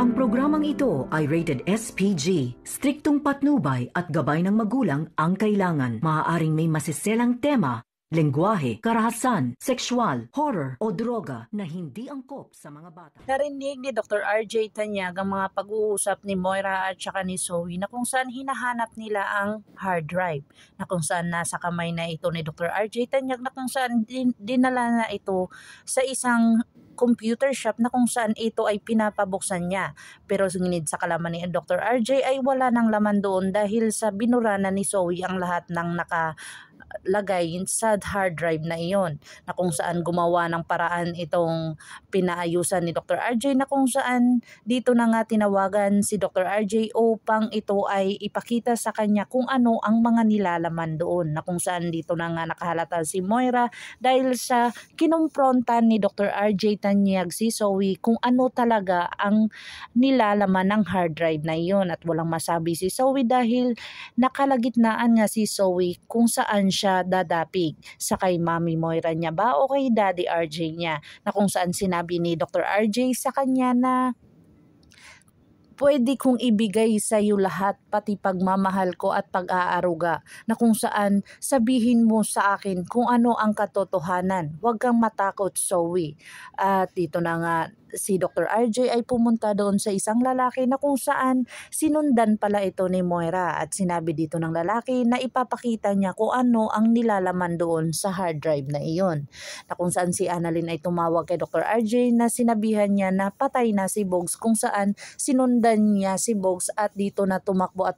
Ang programang ito ay rated SPG. Striktong patnubay at gabay ng magulang ang kailangan. Maaaring may masiselang tema, lengguwahe, karahasan, sexual, horror o droga na hindi angkop sa mga bata. Narinig ni Dr. RJ Tanyag ang mga pag-uusap ni Moira at saka ni Zoe na kung saan hinahanap nila ang hard drive, na kung saan nasa kamay na ito ni Dr. RJ Tanyag, na kung saan dinala na ito sa isang computer shop na kung saan ito ay pinapabuksan niya. Pero ngunit sa kalaman ni Dr. RJ ay wala nang laman doon dahil sa binura na ni Zoe ang lahat ng nakalagay sa hard drive na iyon, na kung saan gumawa ng paraan itong pinaayusan ni Dr. RJ, na kung saan dito na nga tinawagan si Dr. RJ upang ito ay ipakita sa kanya kung ano ang mga nilalaman doon, na kung saan dito na nga nakahalata si Moira dahil sa kinumprontan ni Dr. RJ Tanyag si Zoe kung ano talaga ang nilalaman ng hard drive na iyon, at walang masabi si Zoe dahil nakalagitnaan nga si Zoe kung saan siya dadapig, sa kay Mami Moira niya ba o kay Daddy RJ niya, na kung saan sinabi ni Dr. RJ sa kanya na pwede kong ibigay sa iyo lahat, pati pagmamahal ko at pag-aaruga, na kung saan sabihin mo sa akin kung ano ang katotohanan. Huwag kang matakot, Zoe. At dito na nga si Dr. RJ ay pumunta doon sa isang lalaki na kung saan sinundan pala ito ni Moira, at sinabi dito ng lalaki na ipapakita niya kung ano ang nilalaman doon sa hard drive na iyon, na kung saan si Annalyn ay tumawag kay Dr. RJ na sinabihan niya na patay na si Bogs, kung saan sinundan niya si Bogs at dito na tumakbo at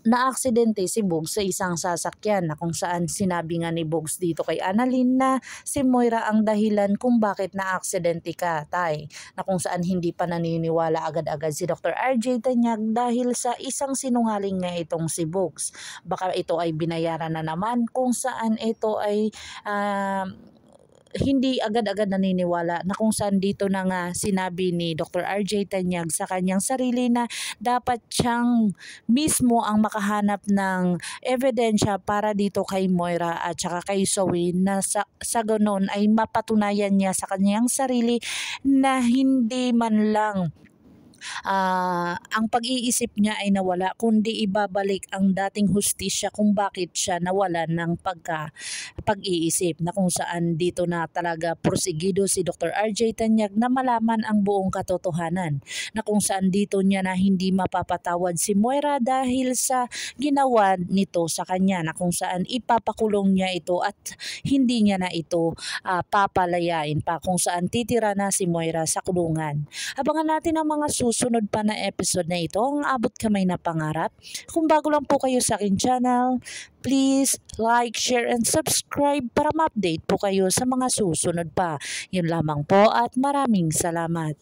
na-aksidente si Bogs sa isang sasakyan, na kung saan sinabi nga ni Bogs dito kay Annalyn na si Moira ang dahilan kung bakit na-aksidente ka, tay, na kung saan hindi pa naniniwala agad-agad si Dr. RJ Tanyag dahil sa isang sinungaling nga itong si Bogs. Baka ito ay binayaran na naman, kung saan ito ay hindi agad-agad naniniwala, na kung saan dito na nga sinabi ni Dr. RJ Tanyag sa kanyang sarili na dapat siyang mismo ang makahanap ng ebidensya para dito kay Moira at saka kay Zoe, na sa ganoon ay mapatunayan niya sa kanyang sarili na hindi man lang ang pag-iisip niya ay nawala, kundi ibabalik ang dating hustisya kung bakit siya nawala ng pag-iisip, na kung saan dito na talaga porsigido si Dr. RJ Tanyag na malaman ang buong katotohanan, na kung saan dito niya na hindi mapapatawad si Moira dahil sa ginawa nito sa kanya, na kung saan ipapakulong niya ito at hindi niya na ito papalayain pa, kung saan titira na si Moira sa kulungan. Abangan natin ang mga susunod pa na episode na ito, ang abot kamay na pangarap. Kung bago lang po kayo sa akin channel, please like, share, and subscribe para ma-update po kayo sa mga susunod pa. Yun lamang po at maraming salamat.